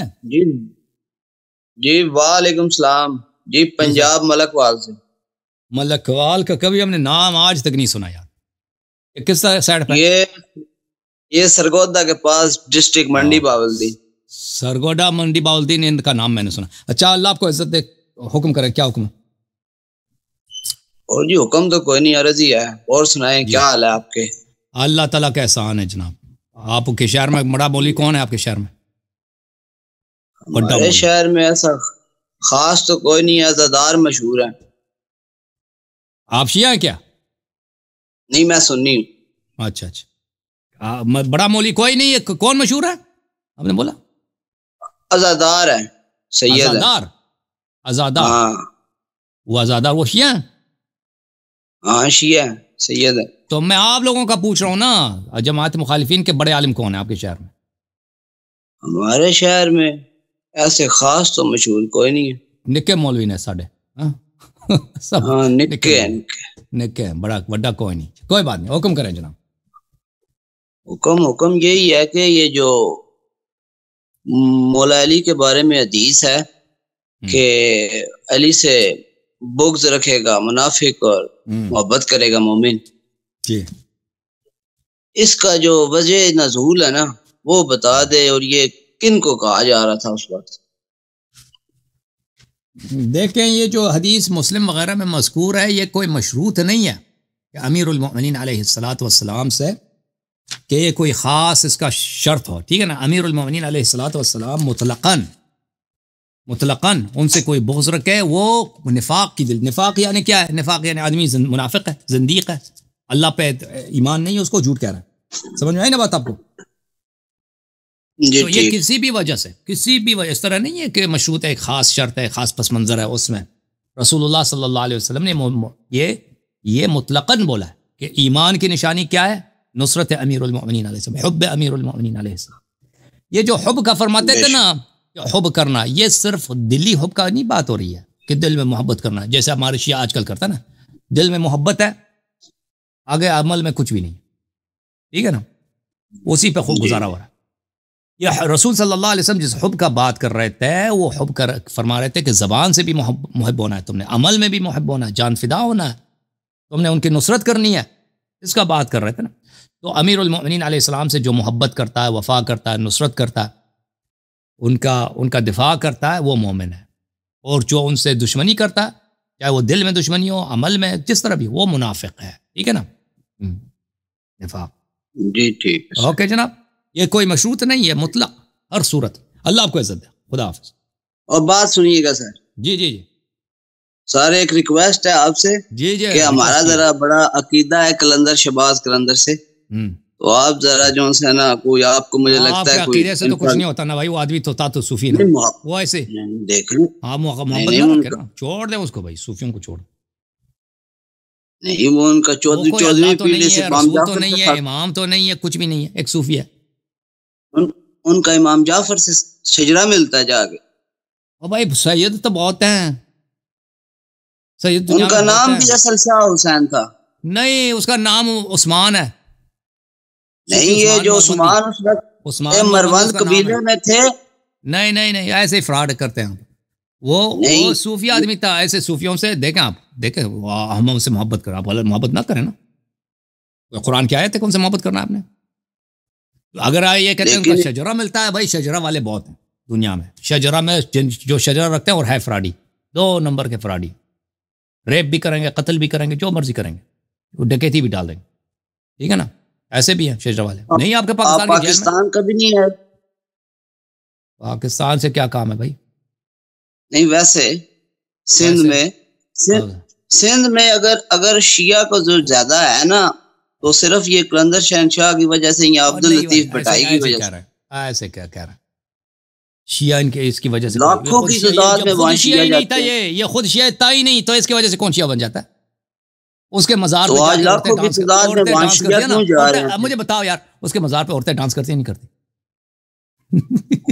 जी जी, वालेकुम सलाम जी। पंजाब मलकवाल से। मलकवाल का कभी हमने नाम आज तक नहीं सुना यार। ये किस साइड पे? ये सरगोदा के पास, डिस्ट्रिक्ट मंडी बावलदी। सरगोदा मंडी बावलदी ने इनका नाम मैंने सुना। अच्छा, अल्लाह आपको इज्जत दे, हुक्म करे, क्या हुक्म? और जी हुक्म तो कोई नहीं, अर्ज ही है। और सुनाएं, क्या हाल है आपके? अल्लाह ताला का एहसान है जनाब। आपके शहर में बड़ा मौलवी कौन है आपके शहर में? हमारे शहर में ऐसा खास तो कोई नहीं है, अज़ादार मशहूर है। आप शिया हैं क्या? नहीं, मैं सुन्नी हूँ। अच्छा अच्छा, बड़ा मौलवी कोई नहीं है? कौन मशहूर है आपने बोला? अज़ादार है, सैयद अज़ादार। अज़ादार, हाँ वो अज़ादार वो शिया है? हाँ, शिया है, सैयद है। तो मैं आप लोगों का पूछ रहा हूँ ना, जमात मुखालिफिन के बड़े आलिम कौन है आपके शहर में? हमारे शहर में ऐसे खास तो मशहूर कोई नहीं है। निक्के मौलवी ने साढ़े सब। हाँ, निक्के बड़ा बड़ा कोई नहीं। कोई बात नहीं, हुक्म करें जनाब। हुक्म यही है कि ये जो मौला अली के बारे में हदीस है कि अली से बुग़्ज़ रखेगा मुनाफिक और मोहब्बत करेगा मोमिन, इसका जो वजह नज़ूल है ना, वो बता दे। और ये किन को कहा जा रहा था उस वक्त? देखें, ये जो हदीस मुस्लिम वगैरह में मज़कूर है, ये कोई मशरूत नहीं है कि अमीरुल मोमिनीन अलैहिस्सलातु वस्सलाम से कि ये कोई ख़ास इसका शर्त हो। ठीक है ना? अमीरुल मोमिनीन अलैहिस्सलातु वस्सलाम मुतलक़न उनसे कोई बुग़्ज़ रखे, वो निफाक की दिल। निफाक यानी क्या है? निफाक यानी आदमी मुनाफिक है, ज़िंदीक़ है, अल्लाह पे ईमान नहीं है, उसको झूठ कह रहा है। समझ में आई ना बात आपको? तो ये किसी भी वजह इस तरह नहीं है कि मशरूत है, एक ख़ास शर्त है, ख़ास पस मंज़र है उसमें। रसूलुल्लाह सल्लल्लाहु अलैहि वसल्लम ने ये मुतलक़न बोला है कि ईमान की निशानी क्या है? नुसरत अमीरुल मोमिनीन अलैहिस्सलाम, हुब्ब अमीरुल मोमिनीन अलैहिस्सलाम। ये जो हुब्ब का फरमाते थे ना, हुब्ब करना, ये सिर्फ दिली हुब्ब का नहीं बात हो रही है कि दिल में मोहब्बत करना, जैसे हमारे शिया आजकल करता है ना। दिल में मोहब्बत है, आगे अमल में कुछ भी नहीं। ठीक है ना? उसी पे खूब गुजारा हो रहा है। यह रसूल सल्लल्लाहु अलैहि वसल्लम जिस हुब्ब का बात कर रहे थे, वो हुब्ब कर फरमा रहे थे कि ज़बान से भी मुहब्ब होना है तुमने, अमल में भी मुहब्ब होना है, जान फिदा होना है, तुमने उनकी नुसरत करनी है, इसका बात कर रहे थे ना। तो अमीरुल मोमिनीन अलैहिस्सलाम से जो मोहब्बत करता है, वफ़ा करता है, नुसरत करता है, उनका दिफा करता है, वो मोमिन है। और जो उनसे दुश्मनी करता है, चाहे वो दिल में दुश्मनी हो, अमल में, जिस तरह भी, वो मुनाफिक है। ठीक है ना? निफाक। जी ठीक है। ओके जनाब, ये कोई मशरूत नहीं है, मुतलक हर सूरत। अल्लाह आपको इज्जत दे। खुदा हाफिज़। और बात सुनिएगा सर। जी जी जी सर, एक रिक्वेस्ट है आपसे जी जी कि हमारा जरा बड़ा अकीदा है कलंदर शहबाज कलंदर से, तो आप जरा जो है ना, कोई आपको मुझे लगता है कोई अकीदे से तो कुछ नहीं होता ना भाई। वो आदमी तो सूफी ना, वो ऐसे देख लो। हाँ, मोहब्बत ना रखे ना, छोड़ दे उसको भाई, सूफियों को छोड़। नहीं, वो उनका चौदहवीं पीढ़ी से तो नहीं है, इमाम तो नहीं है, कुछ भी नहीं है, एक सूफी है। उनका इमाम जाफर से शजरा मिलता है जाके। ओ भाई, सैयद तो बहुत हैं, सैयद उनका नाम भी असल शाह हुसैन था। नहीं, उसका नाम उस्मान है। नहीं, ये जो उस्मान मरवंद कबीले में थे। नहीं नहीं नहीं, ऐसे फ्रॉड करते हैं वो सूफी आदमी था। ऐसे सूफियों से देखें, आप देखें, हम उनसे मोहब्बत करें, आप मोहब्बत ना करें ना। कुरान की आयत है, उनसे मोहब्बत करना आपने। अगर ये कहते हैं उनका शजरा मिलता है, भाई शजरा वाले बहुत हैं दुनिया में। शजरा में जो शजरा रखते हैं और है फ्राडी, 2 नंबर के फ्राडी। रेप भी करेंगे, कत्ल भी करेंगे, जो मर्जी करेंगे, वो डकैती भी डाल देंगे। ठीक है ना? ऐसे भी हैं शजरा वाले। नहीं, आपके पाकिस्तान का भी नहीं है। पाकिस्तान से क्या काम है भाई? नहीं, वैसे सिंध में अगर शिया को जो ज्यादा है ना, तो सिर्फ ये कलंदर शहनशाह की वजह से, या अब्दुल लतीफ भटाई की वजह से। ऐसे क्या कह रहा है? शिया इनके इसकी वजह से लाखों की तादाद में वहां शिया नहीं था। ये खुद शिया था ही नहीं, तो इसकी वजह से कौन शिया बन जाता है? उसके मज़ार पे आज लाखों की तादाद में वहां शिया क्यों जा रहे हैं? मुझे बताओ यार, उसके मज़ार पे औरतें डांस करती नहीं करती?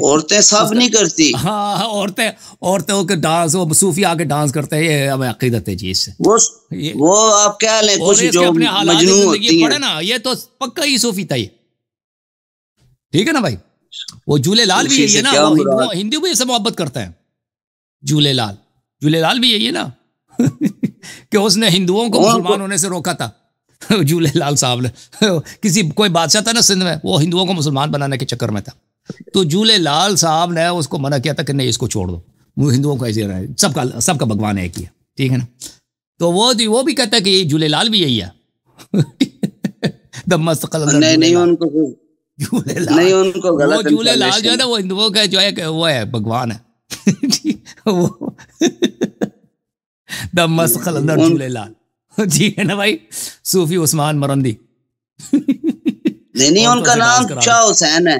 औरतें सब नहीं करती। हाँ, औरतें के डांस, वो सूफी आके डांस करते हैं, ये हमें अकीदत है जी इससे। वो आप क्या लें, कुछ जो मजनू होती है ना, ये तो पक्का ही सूफी था ये। ठीक है ना भाई? वो झूलेलाल भी सूफी यही है से ना, क्या वो मुराद? हिंदू भी इससे मोहब्बत करते हैं। झूलेलाल झूलेलाल भी यही है ना कि उसने हिंदुओं को मुसलमान होने से रोका था झूलेलाल साहब ने किसी कोई बादशाह था ना सिंध में, वो हिंदुओं को मुसलमान बनाने के चक्कर में था, तो झूलेलाल साहब ने उसको मना किया था कि नहीं इसको छोड़ दो, वो हिंदुओं को ऐसे रहे, सबका भगवान है एक ही है, ठीक है ना। तो वो भी कहता है कि ये झूलेलाल भी यही है नहीं उनको झूलेलाल, नहीं उनको गलत वो झूलेलाल जो है ना वो हिंदुओं का जो है वो है भगवान है वो द मस्त कलंदर झूलेलाल, ठीक है ना भाई। सूफी उस्मान मरंदी नहीं उनका नाम शाह हुसैन है।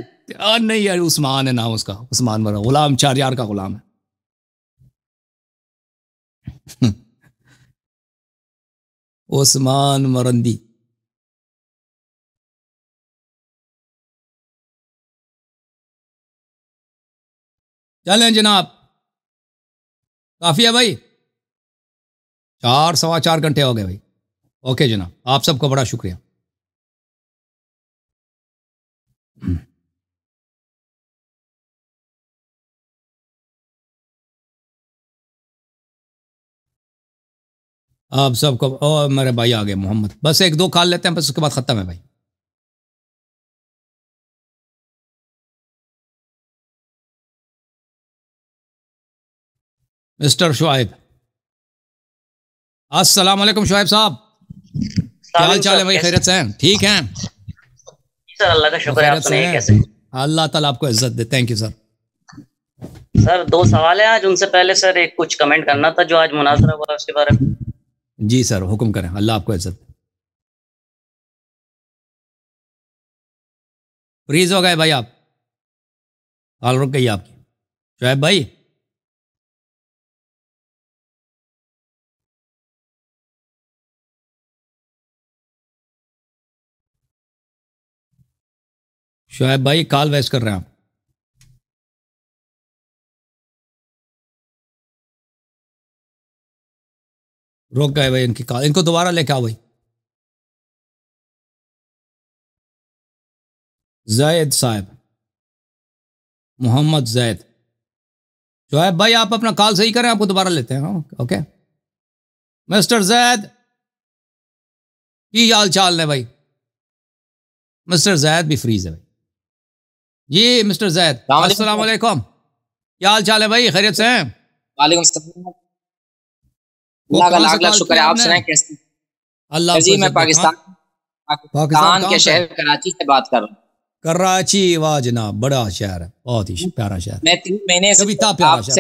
नहीं यार उस्मान है नाम उसका, उस्मान मरंदी, गुलाम चार का गुलाम है उस्मान मरंदी। चलें जनाब, काफी है भाई, 4 सवा 4 घंटे हो गए भाई। ओके जनाब, आप सबको बड़ा शुक्रिया। आप सबको, ओ मेरे भाई आ गए मोहम्मद, बस 1-2 कॉल लेते हैं बस, उसके बाद खत्म है भाई। मिस्टर शुआइब, अस्सलाम वालेकुम शुआइब साहब, क्या हाल चाल है भाई? खैरियत से हैं? ठीक हैं सर, अल्लाह का शुक्र है। आप सुनाइए कैसे? अल्लाह ताला आपको इज्जत दे। Thank you sir. सर 2 सवाल है आज, उनसे पहले सर एक कुछ कमेंट करना था जो आज मुनाजरा हुआ उसके बारे में। जी सर हुक्म करें, अल्लाह आपको इज्जत दे। फ्रीज हो गए भाई आप, कॉल रुक गई आपकी शुआइब भाई। शुआइब भाई कॉल वेस्ट कर रहे हैं आप। रुक गए भाई इनकी कॉल, इनको दोबारा लेके आओ भाई। जैद साहब, मोहम्मद जैद, शुआइब भाई आप अपना कॉल सही करें, आपको दोबारा लेते हैं। हाँ ओके मिस्टर जैद, की हाल चाल है भाई? मिस्टर जैद भी फ्रीज है भाई। जी मिस्टर जैद, अस्सलाम वालेकुम, क्या हाल चाल है भाई? खैरियत से हैं? वालेकुम सलाम, लाख शुक्र है। आप सुनाएं कैसे? अल्लाह जी मैं पाकिस्तान के शहर कराची से बात कर रहा हूँ। कराची, वाह जनाब, बड़ा शहर है, बहुत ही प्यारा शहर। मैं 3 महीने से कविता प्यारा शहर।